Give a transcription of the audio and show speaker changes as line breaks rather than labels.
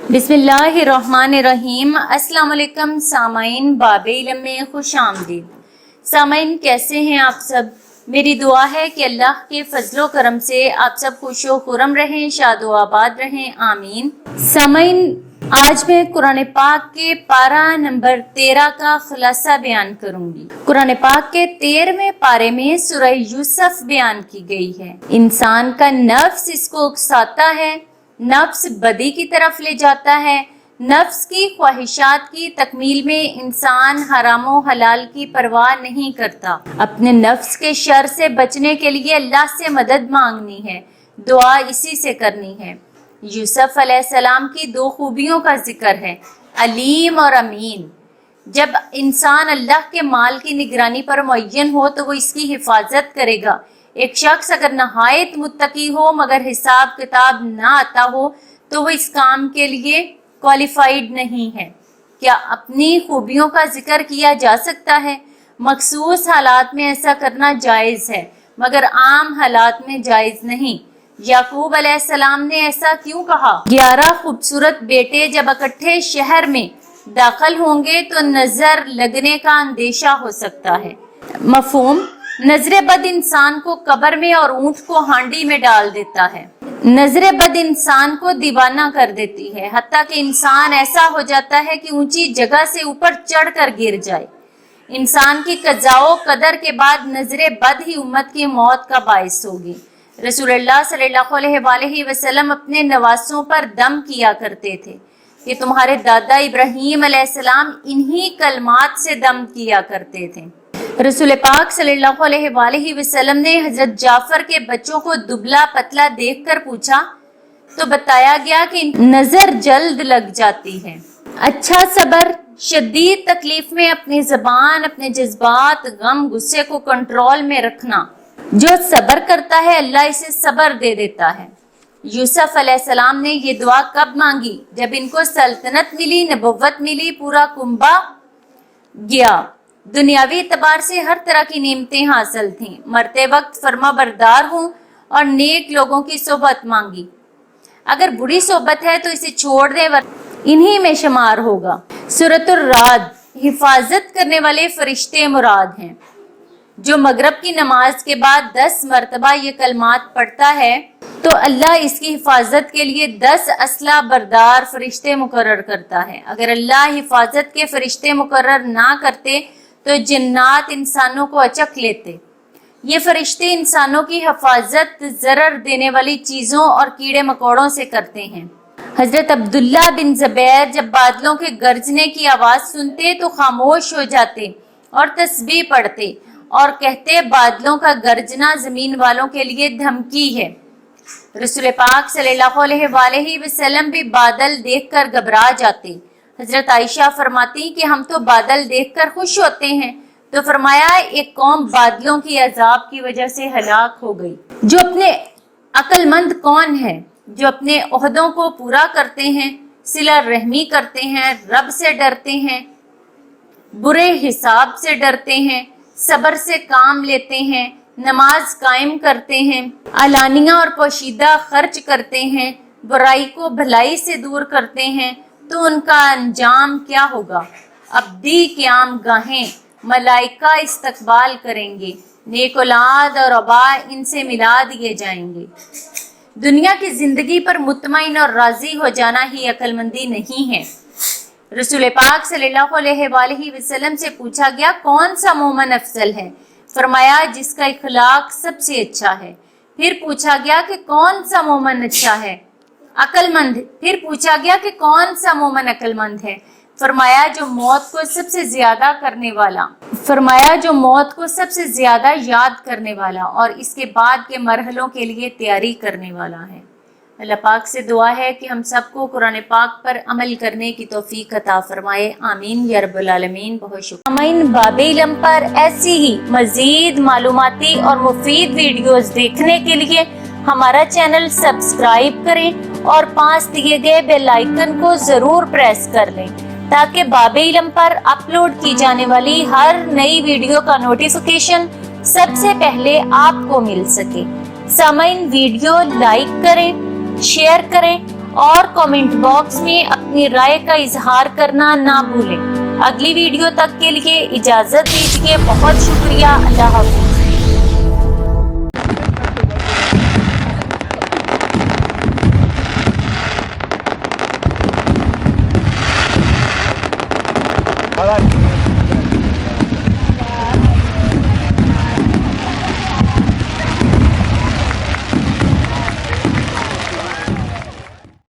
बिस्मिल्लाहिर्रहमानिर्रहीम। अस्सलाम वालेकुम सामाइन, बाब इल्म में खुश आमदीद। सामाइन, कैसे हैं आप सब? मेरी दुआ है कि अल्लाह के फजलो करम से आप सब खुशो खुरम रहें, शादो आबाद रहें, आमीन। सामाइन, आज मैं कुरान पाक के पारा नंबर 13 का खुलासा बयान करूंगी। कुरान पाक के 13वें पारे में सूरह यूसुफ बयान की गई है। इंसान का नफ्स इसको उकसाता है, नफ्स बदी की तरफ ले जाता है। नफ्स की ख्वाहिशात की तकमील में इंसान हरामो हलाल की परवाह नहीं करता। अपने नफ्स के शर से बचने के लिए अल्लाह से मदद मांगनी है, दुआ इसी से करनी है। यूसुफ अलैहिस्सलाम की दो खूबियों का जिक्र है, अलीम और अमीन। जब इंसान अल्लाह के माल की निगरानी पर मुअय्यन हो तो वो इसकी हिफाजत करेगा। एक शख्स अगर नहायत मुत्तकी हो मगर हिसाब किताब ना आता हो तो वो इस काम के लिए क्वालिफाइड नहीं है। क्या अपनी खूबियों का जिक्र किया जा सकता है? मखसूस हालात में ऐसा करना जायज़ है मगर आम हालात में जायज़ नहीं। याकूब अलैहिस्सलाम ने ऐसा क्यों कहा? 11 खूबसूरत बेटे जब इकट्ठे शहर में दाखिल होंगे तो नजर लगने का अंदेशा हो सकता है। मफहूम, नजरे बद इंसान को कब्र में और ऊंट को हांडी में डाल देता है। नजरे बद इंसान को दीवाना कर देती है, हत्ता कि इंसान ऐसा हो जाता है कि ऊंची जगह से ऊपर चढ़कर गिर जाए। इंसान की कज़ाओ कदर के बाद नजरे बद ही उम्मत की मौत का बायस होगी। रसूलुल्लाह सल्लल्लाहु अलैहि वसल्लम अपने नवासों पर दम किया करते थे कि तुम्हारे दादा इब्राहीम अलैहिस्सलाम इन्हीं कलमात से दम किया करते थे। रसूल पाक सल्लल्लाहु अलैहि वसल्लम ने हजरत जाफर के बच्चों को दुबला पतला देखकर पूछा तो बताया गया कि नजर जल्द लग जाती है। अच्छा सबर, शदीद तकलीफ में अपनी जबान, अपने जज्बात, गम, गुस्से को कंट्रोल में रखना। जो सबर करता है अल्लाह इसे सबर दे देता है। यूसुफ अलैहिस्सलाम ने ये दुआ कब मांगी? जब इनको सल्तनत मिली, नबुव्वत मिली, पूरा कुंबा गया, दुनियावी एतबार से हर तरह की नेमतें हासिल थीं। मरते वक्त फर्मा बरदार हूँ और नेक लोगों की सोबत मांगी। अगर बुरी सोबत है तो इसे छोड़ दे, इन्हीं में शुमार होगा। सूरतुर राद, हिफाजत करने वाले फरिश्ते मुराद हैं। जो मगरब की नमाज के बाद 10 मरतबा ये कलमात पढ़ता है तो अल्लाह इसकी हिफाजत के लिए 10 असला बरदार फरिश्ते मुकर्रर करता है। अगर अल्लाह हिफाजत के फरिश्ते मुकर्रर ना करते तो जिन्नात इंसानों को अचक लेते। ये फरिश्ते इंसानों की हिफाजत जरर देने वाली चीज़ों और कीड़े मकोड़ों से करते हैं। हजरत अब्दुल्ला बिन ज़ुबैर जब बादलों के गरजने की आवाज़ सुनते तो खामोश हो जाते और तस्बीह पढ़ते और कहते बादलों का गरजना ज़मीन वालों के लिए धमकी है। रसूल पाक सल्लल्लाहु अलैहि वसल्लम भी बादल देखकर घबरा जाते। हजरत आयशा फरमाती कि हम तो बादल देखकर खुश होते हैं। तो फरमाया एक कौम बादलों की अजाब की वजह से हलाक हो गई। जो अपने अक्लमंद कौन है? जो अपने ओहदों को पूरा करते हैं, सिला रहमी करते हैं, रब से डरते हैं, बुरे हिसाब से डरते हैं, सब्र से काम लेते हैं, नमाज कायम करते हैं, अलानिया और पोशीदा खर्च करते हैं, बुराई को भलाई से दूर करते हैं, तो उनका अंजाम क्या होगा? अब्दी क़याम गाहें मलाइका इस्तकबाल करेंगे, नेक औलाद और अबा इनसे मिला दिए जाएंगे। दुनिया की जिंदगी पर मुतमईन और राजी हो जाना ही अक्लमंदी नहीं है। रसूल पाक सल्लल्लाहु अलैहि वसल्लम से पूछा गया कौन सा मोमन अफजल है? फरमाया जिसका इखलाक सबसे अच्छा है। फिर पूछा गया कि कौन सा मोमन अच्छा है? अक्लमंद। फिर पूछा गया कि कौन सा मोमन अक्लमंद है? फरमाया जो मौत को सबसे ज्यादा करने वाला, फरमाया जो मौत को सबसे ज्यादा याद करने वाला और इसके बाद के मरहलों के लिए तैयारी करने वाला है। अल्लाह पाक से दुआ है कि हम सबको कुरान पाक पर अमल करने की तौफीक अता फरमाए, आमीन या रब्बुल आलमीन। बहुत शुक्रिया। आमीन। बाब इल्म पर ऐसी ही मजीद मालूमाती और मुफीद वीडियोस देखने के लिए हमारा चैनल सब्सक्राइब करें और पास दिए गए बेल आइकन को जरूर प्रेस कर लें ताकि बाब इल्म पर अपलोड की जाने वाली हर नई वीडियो का नोटिफिकेशन सबसे पहले आपको मिल सके। सामाइन, वीडियो लाइक करें, शेयर करें اور کامنٹ باکس میں اپنی رائے کا اظہار کرنا نہ بھولیں۔ اگلی ویڈیو تک کے لیے اجازت دیجیے، بہت شکریہ، اللہ حافظ۔